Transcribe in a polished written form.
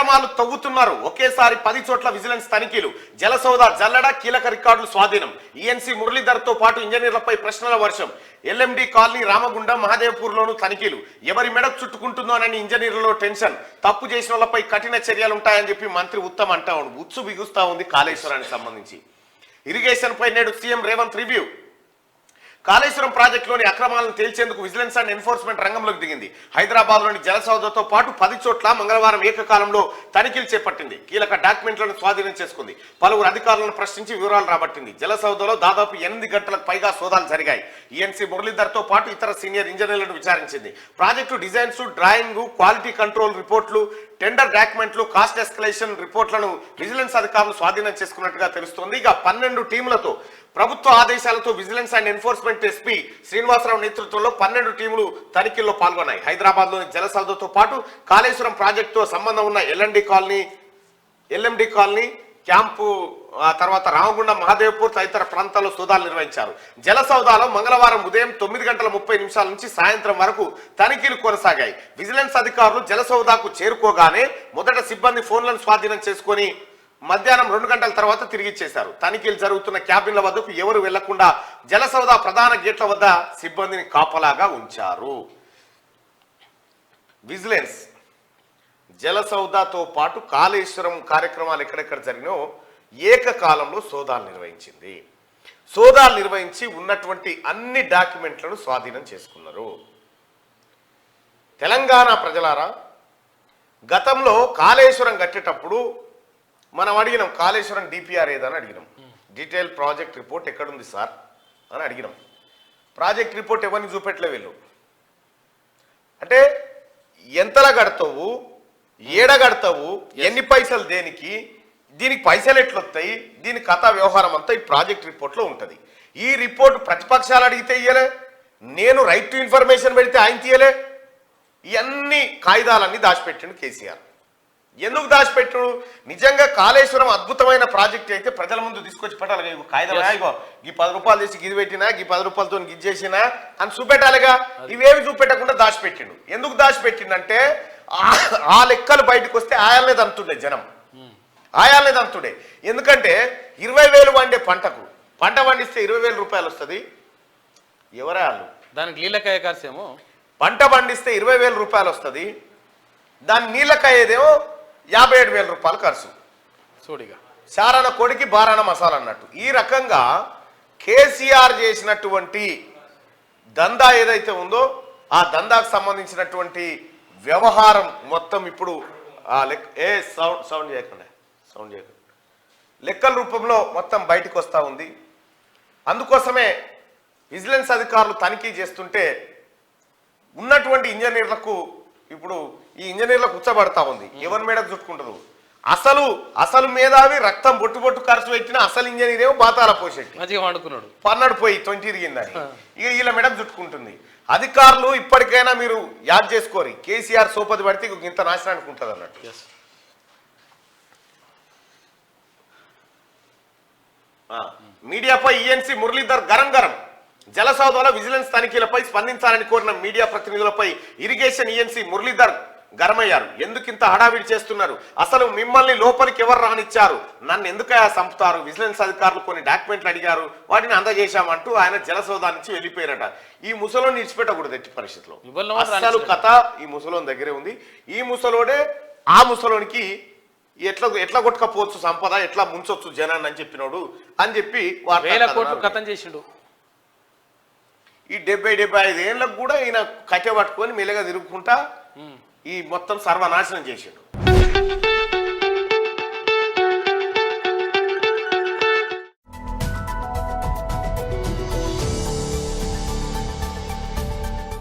అక్రమాలు తవ్వుతున్నారు. ఒకేసారి 10 చోట్ల విజిలెన్స్ తనిఖీలు. జలసౌద జల్లడ, కీలక రికార్డులు స్వాధీనం. ఈఎన్సీ మురళీధర్తో పాటు ఇంజనీర్లపై ప్రశ్నల వర్షం. ఎల్ఎండి కాలనీ, రామగుండం, మహదేవ్పూర్లోనూ తనిఖీలు. ఎవరి మెడకు చుట్టుకుంటుందోనని ఇంజనీర్లలో టెన్షన్. తప్పు చేసిన వాళ్ళపై కఠిన చర్యలుంటాయని చెప్పి మంత్రి ఉత్తమ్ అంటా ఉండు. ఉచ్చు బిగుస్తా ఉంది కాళేశ్వరానికి సంబంధించి. ఇరిగేషన్ పై నేడు సీఎం రేవంత్ రివ్యూ. కాళేశ్వరం ప్రాజెక్టులోని అక్రమాలను తేల్చేందుకు విజిలెన్స్ అండ్ ఎన్ఫోర్స్మెంట్ రంగంలోకి దిగింది. హైదరాబాద్లోని జలసౌదతో పాటు 10 చోట్ల మంగళవారం ఏకకాలంలో తనిఖీలు చేపట్టింది. కీలక డాక్యుమెంట్లను స్వాధీనం చేసుకుంది. పలువురు అధికారులను ప్రశ్నించి వివరాలు రాబట్టింది. జలసౌదలో దాదాపు 8 గంటలకు పైగా సోదాలు జరిగాయి. ఈఎన్సీ మురళీధర్తో పాటు ఇతర సీనియర్ ఇంజనీర్లను విచారించింది. Project designs, drawing, quality control రిపోర్టులు, టెండర్ డాక్యుమెంట్లు, కాస్ట్ ఎస్కలేషన్ రిపోర్ట్లను విజిలెన్స్ అధికారులు స్వాధీనం చేసుకున్నట్టుగా తెలుస్తోంది. ఇక 12 టీములతో ప్రభుత్వ ఆదేశాలతో vigilance and enforcement SP Srinivasarao నేతృత్వంలో 12 టీములు తనిఖీల్లో పాల్గొన్నాయి. హైదరాబాద్లోని జలసౌదతో పాటు కాళేశ్వరం ప్రాజెక్టుతో సంబంధం ఉన్న ఎల్ఎండి కాలనీ క్యాంపు, తర్వాత రామగుండం, మహదేవ్పూర్ తదితర ప్రాంతాల్లో సోదాలు నిర్వహించారు. జలసౌదాలో మంగళవారం ఉదయం 9:30 నుంచి సాయంత్రం వరకు తనిఖీలు కొనసాగాయి. విజిలెన్స్ అధికారులు జలసౌదాకు చేరుకోగానే మొదట సిబ్బంది ఫోన్లను స్వాధీనం చేసుకుని మధ్యాహ్నం 2 గంటల తర్వాత తిరిగి ఇచ్చేశారు. తనిఖీలు జరుగుతున్న క్యాబిన్ల వద్దకు ఎవరు వెళ్లకుండా జలసౌద ప్రధాన గేట్ల వద్ద సిబ్బందిని కాపలాగా ఉంచారు. విజిలెన్స్ జలసౌదతో పాటు కాళేశ్వరం కార్యక్రమాలు ఎక్కడెక్కడ జరిగినో ఏకకాలంలో సోదాలు నిర్వహించింది. సోదాలు నిర్వహించి ఉన్నటువంటి అన్ని డాక్యుమెంట్లను స్వాధీనం చేసుకున్నారు. తెలంగాణ ప్రజలారా, గతంలో కాళేశ్వరం కట్టేటప్పుడు మనం అడిగినాం, కాళేశ్వరం డిపిఆర్ ఏదని అడిగినాం. డీటెయిల్ ప్రాజెక్ట్ రిపోర్ట్ ఎక్కడుంది సార్ అని అడిగినాం. ప్రాజెక్ట్ రిపోర్ట్ ఎవరిని చూపెట్టలే వీళ్ళు. అంటే ఎంతలా కడతావు, ఏడ కడతావు, ఎన్ని పైసలు దేనికి, దీనికి పైసలు ఎట్లొస్తాయి, దీని కథా వ్యవహారం అంతా ఈ ప్రాజెక్ట్ రిపోర్ట్లో ఉంటుంది. ఈ రిపోర్ట్ ప్రతిపక్షాలు అడిగితే ఇయ్యలే, నేను రైట్ టు ఇన్ఫర్మేషన్ పెడితే ఆయన తీయలే. ఇవన్నీ కాగితాలన్నీ దాచిపెట్టిండు కేసీఆర్. ఎందుకు దాచిపెట్టాడు? నిజంగా కాళేశ్వరం అద్భుతమైన ప్రాజెక్ట్ అయితే ప్రజల ముందు తీసుకొచ్చి పెట్టాలి. కాగితాలు ఈ 10 రూపాయలు తీసి గిది పెట్టినా, ఈ 10 రూపాయలతో గిది చేసినా అని చూపెట్టాలిగా. ఇవేమి చూపెట్టకుండా దాచిపెట్టిండు. ఎందుకు దాచిపెట్టిండంటే ఆ లెక్కలు బయటకు వస్తే ఆయాలనే దంతుండే జనం, ఆయాలనే దంతుండే. ఎందుకంటే 20,000 వండే పంట పండిస్తే 20,000 రూపాయలు వస్తుంది. ఎవరే వాళ్ళు? దానికి నీళ్ళకాయ ఖర్చేమో. పంట పండిస్తే 20,000 రూపాయలు వస్తుంది, దాని నీళ్ళకాయేదేమో 57,000 రూపాయలు ఖర్చు. చూడిగా చారణ కొడికి బారాణ మసాలా అన్నట్టు. ఈ రకంగా కేసీఆర్ చేసినటువంటి దందా ఏదైతే ఉందో ఆ దందాకు సంబంధించినటువంటి వ్యవహారం మొత్తం ఇప్పుడు సౌండ్ చేయకుండా లెక్కల రూపంలో మొత్తం బయటకు వస్తూ ఉంది. అందుకోసమే విజిలెన్స్ అధికారులు తనిఖీ చేస్తుంటే ఉన్నటువంటి ఇంజనీర్లకు ఇప్పుడు ఈ ఇంజనీర్లకు ఉచ్చబడతా ఉంది. ఎవరి మేడకు చుట్టుకుంటారు? అసలు మేధావి రక్తం బొట్టు ఖర్చు పెట్టిన అసలు ఇంజనీర్ ఏమో బాతాల పోషెట్టి పన్నాడు పోయి 20 తిరిగిందని ఇక వీళ్ళ మేడకు చుట్టుకుంటుంది. అధికారులు ఇప్పటికైనా మీరు యాద్ చేసుకోరి, కేసీఆర్ సోపతి పడితే ఇంత నాశనానికి ఉంటుంది అన్నట్టు. మీడియాపై ఈఎన్సీ మురళీధర్ గరం. జలసౌదలో విజిలెన్స్ తనిఖీలపై స్పందించాలని కోరిన మీడియా ప్రతినిధులపై ఇరిగేషన్ ఈఎన్సీ మురళీధర్ గరమయ్యారు. ఎందుకింత హడావిడి చేస్తున్నారు? అసలు మిమ్మల్ని లోపలికి ఎవరు రానిచ్చారు? నన్ను ఎందుకయా సంపుతారు? విజిలెన్స్ అధికారులు కొన్ని డాక్యుమెంట్లు అడిగారు, వాటిని అందజేశామంటూ ఆయన జలసౌదా నుంచి వెళ్ళిపోయారట. ఈ ముసలోని విడిచిపెట్టకూడదు ఎట్టి పరిస్థితిలో. అసలు కథ ఈ ముసలోని దగ్గరే ఉంది. ఈ ముసలోడే ఆ ముసలోనికి ఎట్లా కొట్టుకపోవచ్చు సంపద, ఎట్లా ముంచొచ్చు జనాన్ని అని చెప్పినోడు అని చెప్పి కథం చేసిండు. ఈ 70-75 ఏళ్ళకు కూడా ఈయన కట్టె పట్టుకొని మెల్లగా తిరుగుకుంటా ఈ మొత్తం సర్వనాశనం చేసిండు.